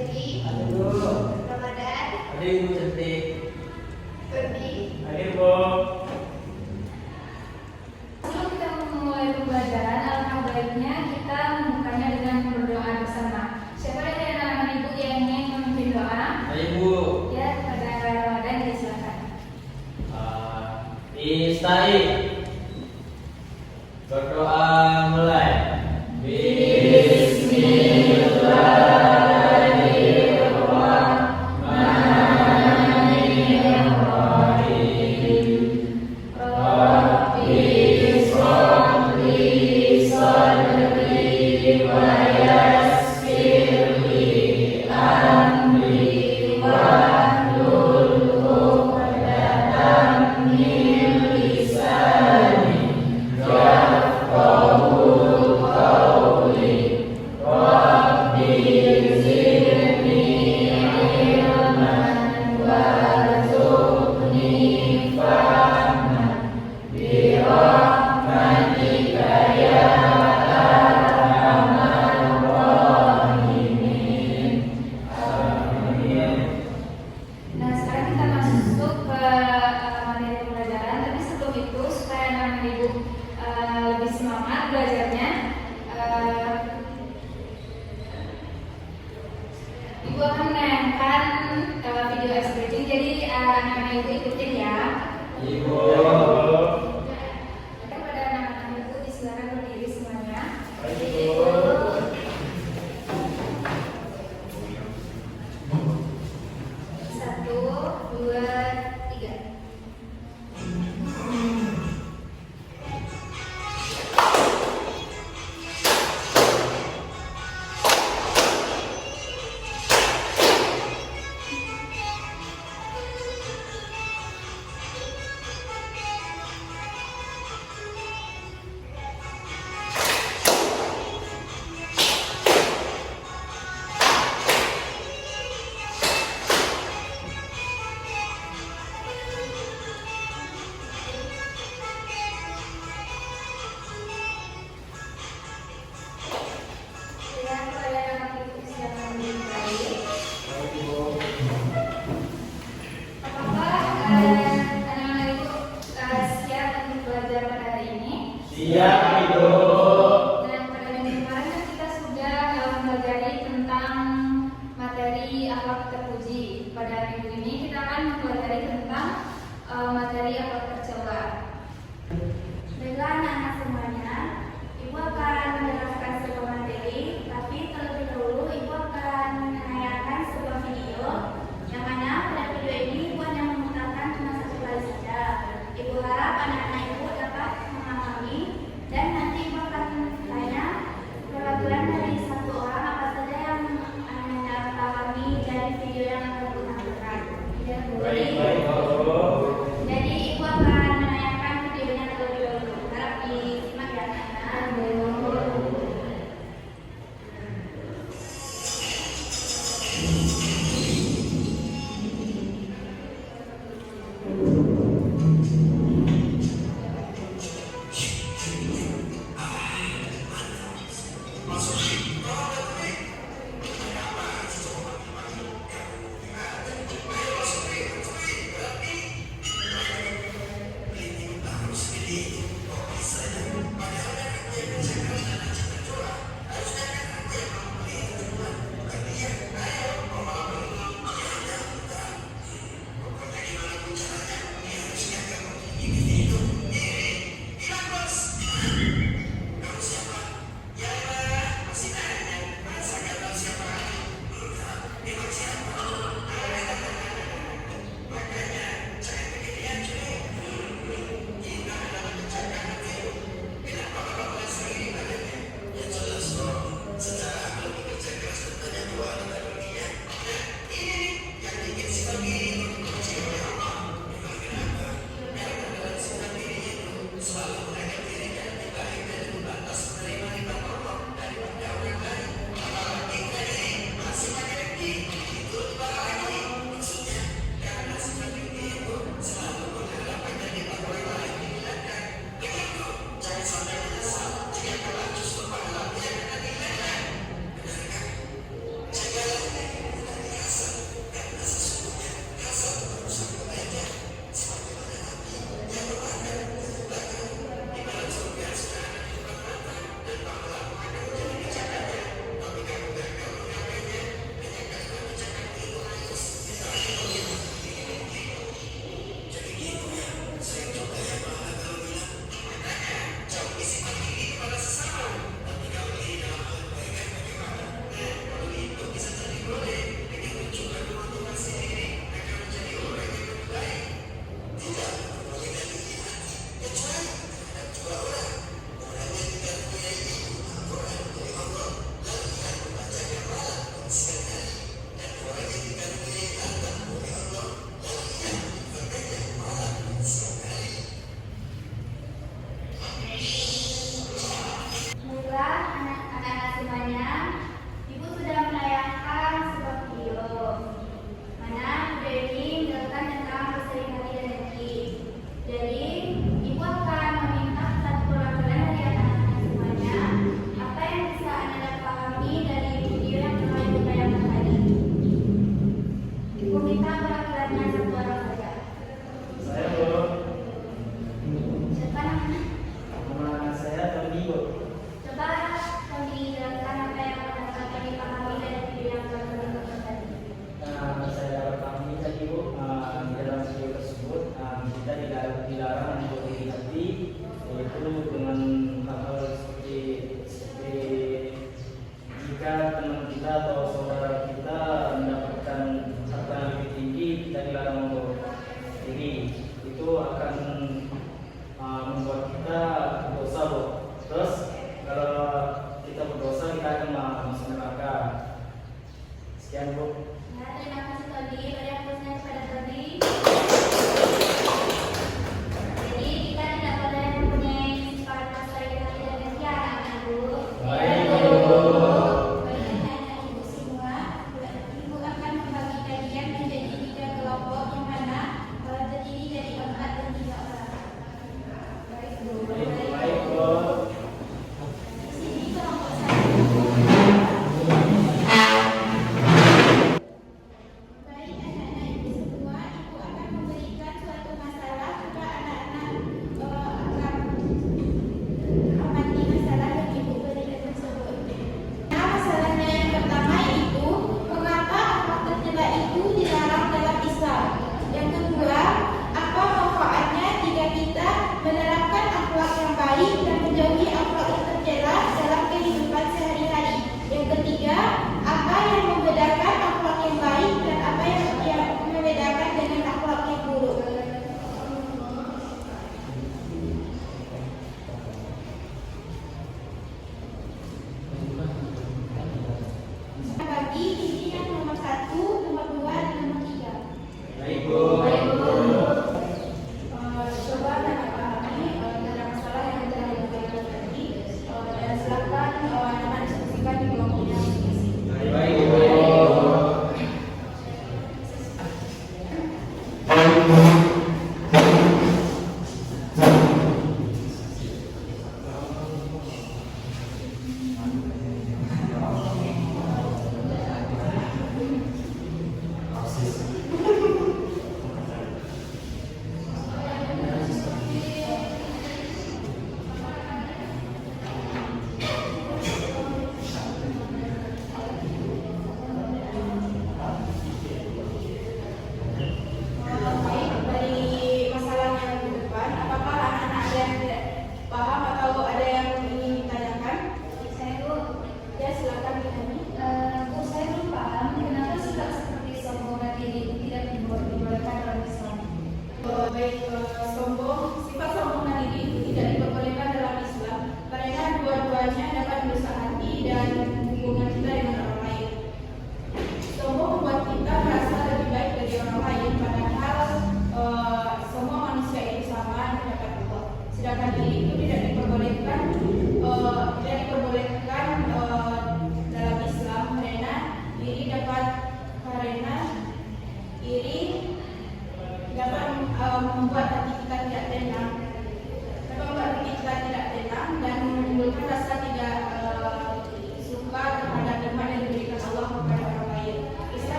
Rizky, Ada Bu. Ramadan, Ada Ibu cantik. Ferdi. Ada Bu. Sebelum kita memulai pembelajaran, alangkah baiknya kita membukanya dengan berdoa bersama. Siapa dari anak-anak ibu yang ingin memimpin doa? Ada Ibu. Ya, kepada Ramadan disilakan. Istai. Berdoa mulai. Bismillahirrahmanirrahim.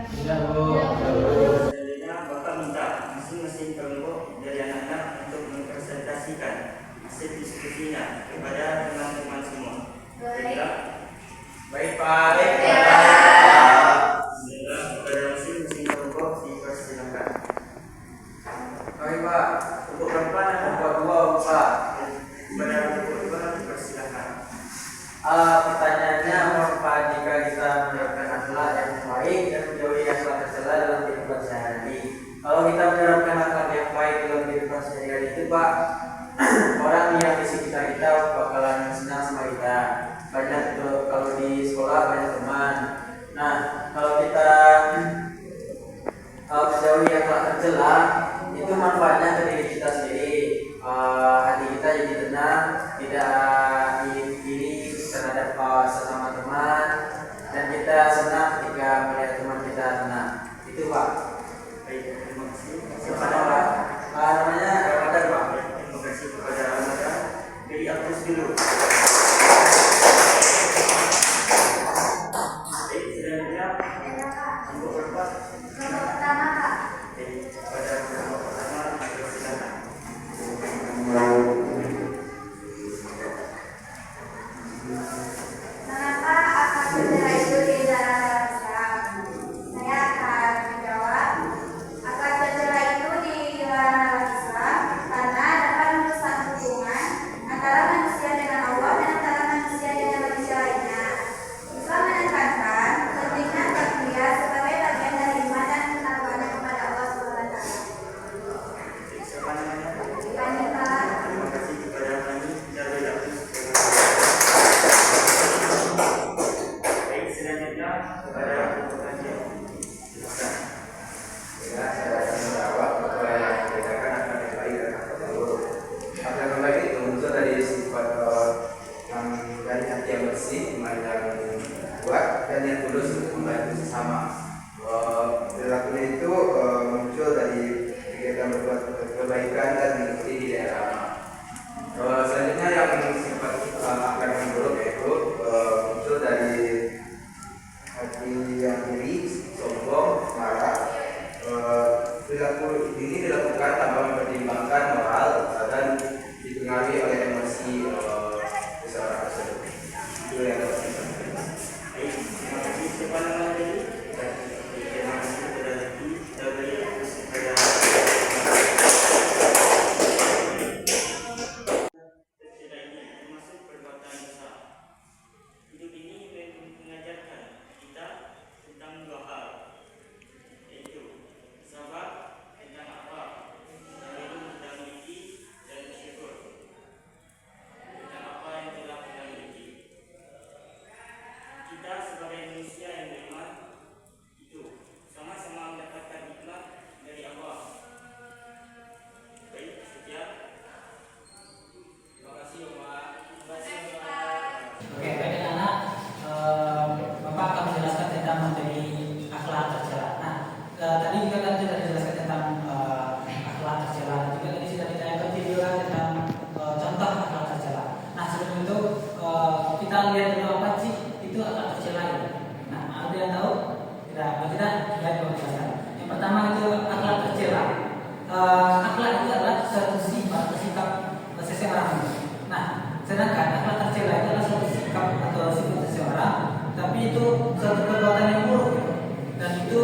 Tidak, Bu. Selanjutnya Bapak minta masing-masing kelompok dari anak-anak untuk mempresentasikan hasil diskusinya kepada teman-teman semua. Baiklah. Baik, Pak. Baiklah, kepada masing-masing kelompok dipersilakan. Baik, Pak. Untuk berapa Kelompok 2, Pak. kepada kelompok dua dipersilakan. Pertanyaannya, apa jika kita menerapkan akhlak yang baik dan menjauhi akhlak tercela dalam kehidupan sehari-hari? Kalau kita menerapkan akhlak yang baik dalam kehidupan sehari-hari itu, Pak, orang yang di sekitar kita bakalan senang sama kita. Banyak tuh, kalau di sekolah banyak teman. Nah, kalau kita menjauhi akhlak tercela, itu manfaatnya ke diri kita sendiri. Hati kita jadi tenang, tidak iri terhadap sesama teman, dan kita senang ketika melihat teman kita senang. Itu, Pak. Baik, terima kasih. Siapa Pak? Namanya Ramadan, Pak. Terima kasih kepada Ramadan. Dari Agus dulu. Baik, selanjutnya kelompok berapa? Kelompok pertama, Kak. Baik, pada kelompok pertama dipersilakan. Mengapa akhlak tercela itu dilarang dalam Islam? Saya akan menjawab. Akhlak tercela itu dilarang dalam Islam karena dapat merusak hubungan antara manusia dengan Allah dan antara manusia dengan manusia lainnya. Islam menekankan pentingnya takziah sebagai bagian dari iman dan ketakwaan kepada Allah Subhanahu wa taala. Baik, siapa namanya? Wanita. Terima kasih kepada kami dari Agus. Baik, selanjutnya kepada kelompok lanjut. Silakan. Ya, saya akan menjawab bahwa yang membedakan akhlak yang baik dan akhlak yang buruk. Akhlak yang baik itu muncul dari sifat yang dari hati yang bersih, iman yang kuat, dan yang tulus untuk membantu sesama. Perilakunya itu muncul dari kegiatan berbuat kebaikan dan mengikuti di daerah amal. Selanjutnya yang sifat akhlak yang buruk yaitu muncul dari hati yang iri, sombong, marah. Perilaku ini dilakukan tanpa mempertimbangkan moral dan dipengaruhi oleh emosi seseorang tersebut. Itu yang dapat kita sampaikan. Baik, terima kasih. Siapa namanya tadi? Terima kasih kepada Lagi dari Agus kepada tercela ini termasuk perbuatan dosa. Hidup ini mengajarkan kita tentang dua hal, yaitu sabar tentang apa yang belum kita miliki dan bersyukur tentang apa yang telah kita miliki. Kita sebagai manusia yang beriman itu sama-sama mendapatkan hikmah dari Allah. Baik, sekian. Terima kasih, Pak. Terima kasih, Pak. Oke, baik anak, Bapak akan menjelaskan tentang materi akhlak tercela. Nah, tadi juga kan sudah dijelaskan tentang akhlak tercela. Juga tadi sudah ditayangkan video tentang contoh akhlak tercela. Nah, sebelum itu kita lihat dulu apa sih itu akhlak tercela ini. Nah, ada yang tahu? Tidak, tidak. Baik, Bapak jelaskan. Yang pertama itu akhlak tercela. Akhlak itu adalah suatu sifat atau sikap seseorang. Nah, sedangkan akhlak tercela itu adalah suatu sikap atau sifat seseorang, tapi itu suatu perbuatan yang buruk dan itu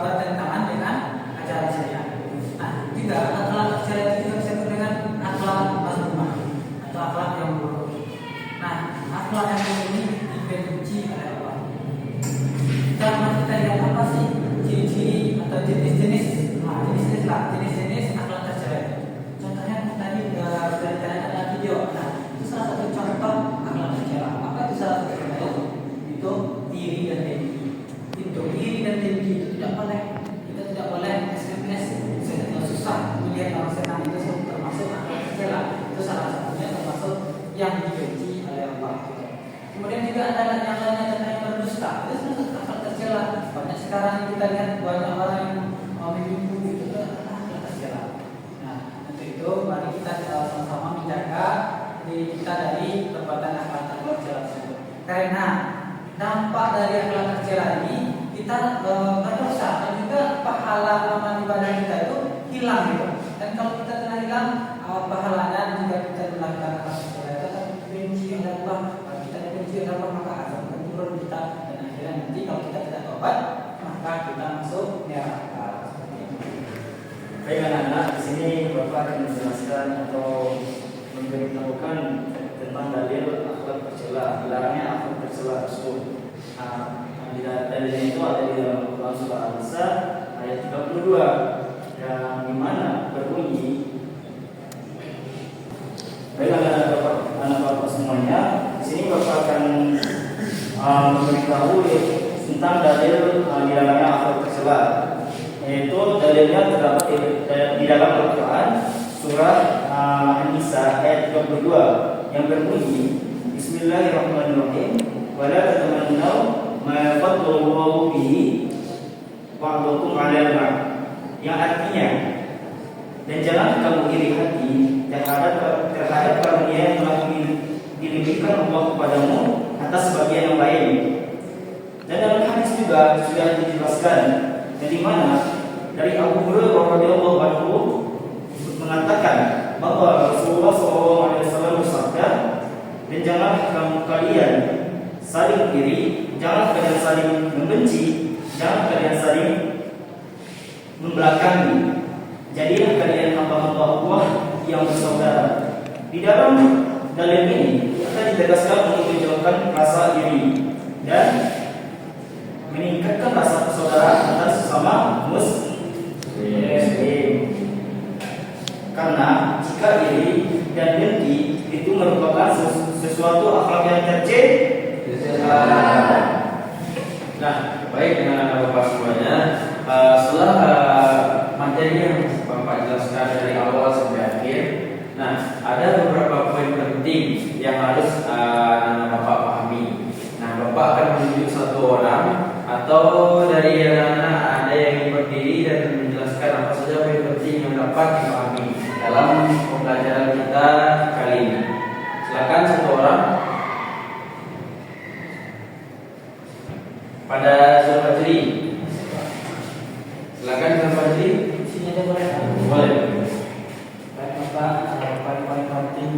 bertentangan dengan ajaran syariat. Nah, juga akhlak tercela itu juga disebut dengan akhlak mazmumah atau akhlak yang buruk. Nah, akhlak yang buruk ini dibenci oleh Allah. Kita lihat apa sih ciri-ciri atau jenis-jenis jenis-jenis akhlak tercela itu. Contohnya tadi sudah ditayangkan dalam video. Nah, itu salah satu contoh akhlak tercela. Apa itu salah satu contoh? Itu iri dan dengki. Itu iri dan dengki itu tidak boleh. Kita tidak boleh SMS susah melihat orang senang itu termasuk akhlak tercela. Itu salah satunya termasuk yang dibenci oleh Allah. Kemudian juga ada yang lainnya tentang berdusta. Itu termasuk akhlak tercela. Banyak sekarang kita lihat banyak orang yang menipu itu adalah akhlak tercela. Nah, untuk itu mari kita sama-sama menjaga diri kita dari perbuatan akhlak tercela tersebut. Karena dampak dari akhlak tercela ini kita berdosa dan juga pahala amal ibadah kita itu hilang gitu. Dan kalau kita telah hilang pahalanya dan juga kita melakukan amal ibadah itu akan benci oleh Allah. Kalau kita benci oleh Allah maka akan turun kita dan akhirnya nanti kalau kita tidak tobat maka kita masuk neraka. Baik anak-anak, di sini Bapak akan menjelaskan atau memberitahukan tentang dalil akhlak tercela, dilarangnya akhlak tercela tersebut. Dalilnya itu ada di dalam Al-Quran surah An-Nisa ayat 32 yang dimana berbunyi. Baik anak bapak semuanya, di sini Bapak akan memberitahu tentang dalil dilarangnya akhlak tercela. Yaitu dalilnya terdapat di dalam Al-Quran surah An-Nisa ayat 32 yang berbunyi Bismillahirrahmanirrahim wa la tatamannaw ma fadlallahu bihi ba'dakum 'ala ba'd, yang artinya dan jangan kamu iri hati terhadap karunia yang telah dilimpahkan Allah kepadamu atas sebagian yang lain. Dan dalam hadis juga sudah dijelaskan dari mana dari Abu Hurairah radhiyallahu anhu mengatakan bahwa Rasulullah SAW bersabda, dan janganlah kalian saling iri, jangan kalian saling membenci, jangan kalian saling membelakangi. Jadilah kalian hamba-hamba Allah yang bersaudara. Di dalam dalil ini kita ditegaskan untuk menjauhkan rasa iri dan meningkatkan rasa persaudaraan antar sesama muslim. Karena jika iri dan dengki itu merupakan sesuatu akhlak yang tercela. Nah, baik dengan anak bapak semuanya. Setelah materi yang Bapak jelaskan dari awal sampai akhir, nah ada beberapa poin penting yang harus anak bapak pahami. Nah, bapak akan menunjuk satu orang atau dari anak-anak ada yang berdiri dan menjelaskan apa saja poin penting yang dapat dipahami dalam pembelajaran kita kali ini. Silakan satu orang. Pada Zulfajri. Silakan Zulfajri. Sini aja boleh. Boleh. Baik Bapak, poin-poin penting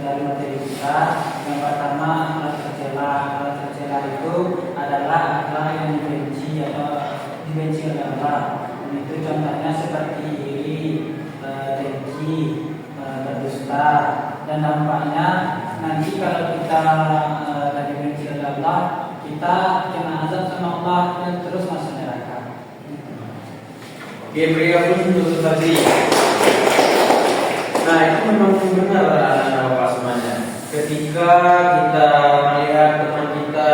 dari materi kita. Yang pertama, akhlak tercela. Akhlak tercela itu adalah akhlak yang dibenci atau dibenci oleh Allah. Dan itu contohnya seperti iri, dengki, berdusta. Dan dampaknya nanti kalau kita dibenci oleh Allah, kita kena azab sama Allah dan terus masuk neraka. Oke, berikan untuk tadi. Nah, itu memang benar anak-anak bapak semuanya. Ketika kita melihat teman kita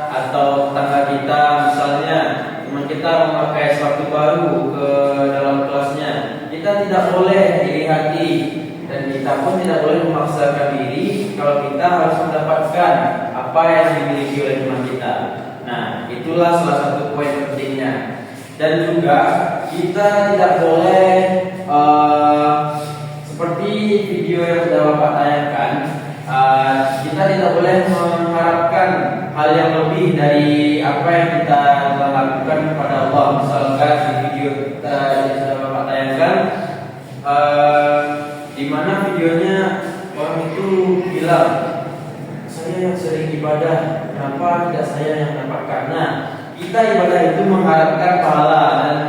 atau tetangga kita, misalnya teman kita memakai sepatu baru ke dalam kelasnya, kita tidak boleh iri hati dan kita pun tidak boleh memaksakan diri kalau kita harus mendapatkan apa yang dimiliki oleh teman kita. Nah, itulah salah satu poin pentingnya. Dan juga kita tidak boleh seperti video yang sudah Bapak tayangkan, kita tidak boleh mengharapkan hal yang lebih dari apa yang kita telah lakukan kepada Allah. Misalkan di video yang sudah Bapak tayangkan, di mana videonya orang itu bilang, saya yang sering ibadah, kenapa tidak saya yang dapatkan? Nah, kita ibadah itu mengharapkan pahala dan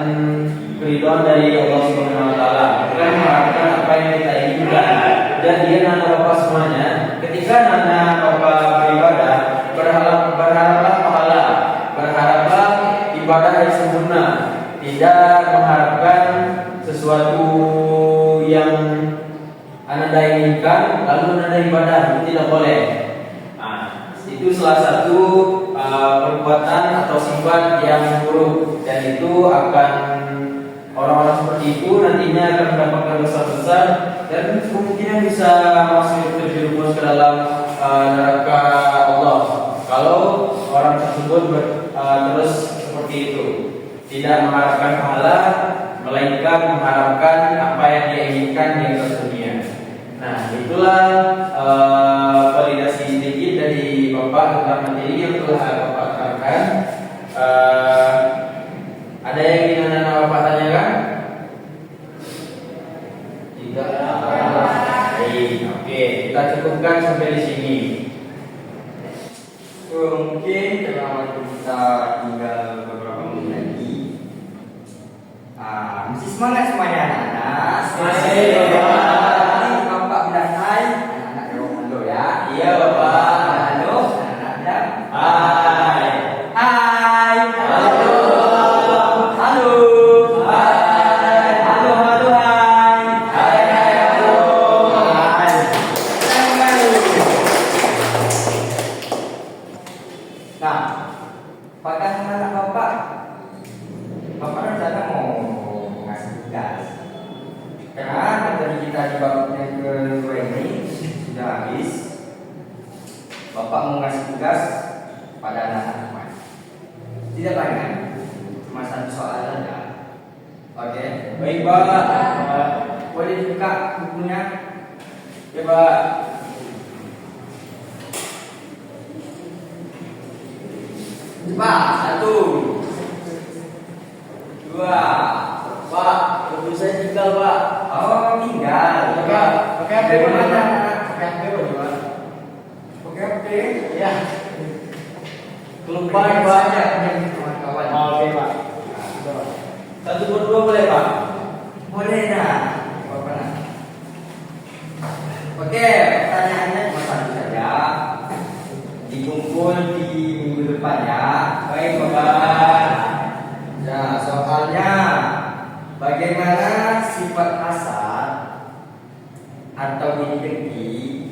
keridhaan dari Allah Subhanahu wa taala. Bukan mengharapkan apa yang kita inginkan. Dan dia anak bapak semuanya, ketika anak bapak beribadah, berharaplah pahala, berharaplah ibadah yang sempurna, tidak mengharapkan sesuatu yang Anda inginkan lalu Anda ibadah, itu tidak boleh. Nah, itu salah satu perbuatan atau sifat yang buruk, dan itu akan orang-orang seperti itu nantinya akan mendapatkan dosa besar dan kemungkinan bisa masuk terjerumus ke dalam neraka Allah kalau orang tersebut terus seperti itu, tidak mengharapkan pahala melainkan mengharapkan apa yang dia inginkan di atas dunia. Nah, itulah validasi sedikit dari Bapak tentang materi yang telah Bapak terangkan. cukupkan sampai di sini. Mungkin karena waktu kita tinggal beberapa menit lagi. Masih semangat semuanya anak-anak? Masih, Bapak. Ini Bapak berdasai, anak-anak jawab dulu ya. Iya, Bapak. Halo, anak-anak bilang. Hai. Hai. Halo. Halo. Hai. Halo, halo, hai. Hai, hai, halo. Hai. Kita kembali. Nah, apakah anak Bapak? Bapak rencana mau ngasih tugas. Karena tadi kita di bab yang kedua ini sudah habis. Bapak mau ngasih tugas pada anak-anak teman. Tidak banyak, cuma satu soal saja. Oke, Baik, Pak. boleh dibuka bukunya? Ya, Pak. Cepat, satu, dua. Pak, buku saya tinggal, Pak. Oh, tinggal. Pakai HP, Dari Pak. mana? Pakai HP, Pak. Pakai HP. Ya. Kelupaan banyak. Kawan-kawan. Oke, Pak. Satu berdua boleh, Pak? Boleh nak. Bapak nak. Oke, pertanyaannya cuma satu saja. Dikumpul di minggu depan ya. Baik, Bapak. Ya, soalnya bagaimana sifat hasad atau iri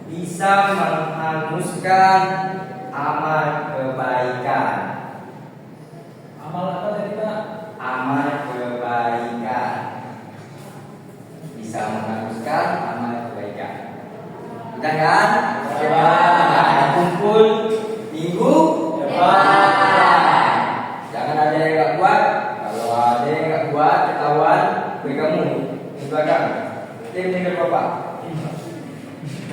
bisa menghanguskan amal kebaikan. Amal apa tadi Pak? Amal kebaikan bisa menghanguskan amal kebaikan. Udah kan? Ya. Nah, kumpul minggu Pak. Jangan ada yang nggak kuat. Kalau ada yang nggak kuat, ketahuan beri kamu di belakang. Tim tinggal Bapak.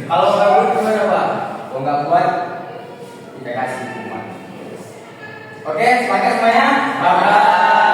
Kalau kamu gimana, Pak? Kalau nggak kuat, kita kasih hukuman. Oke, sepakat semuanya? Bapak.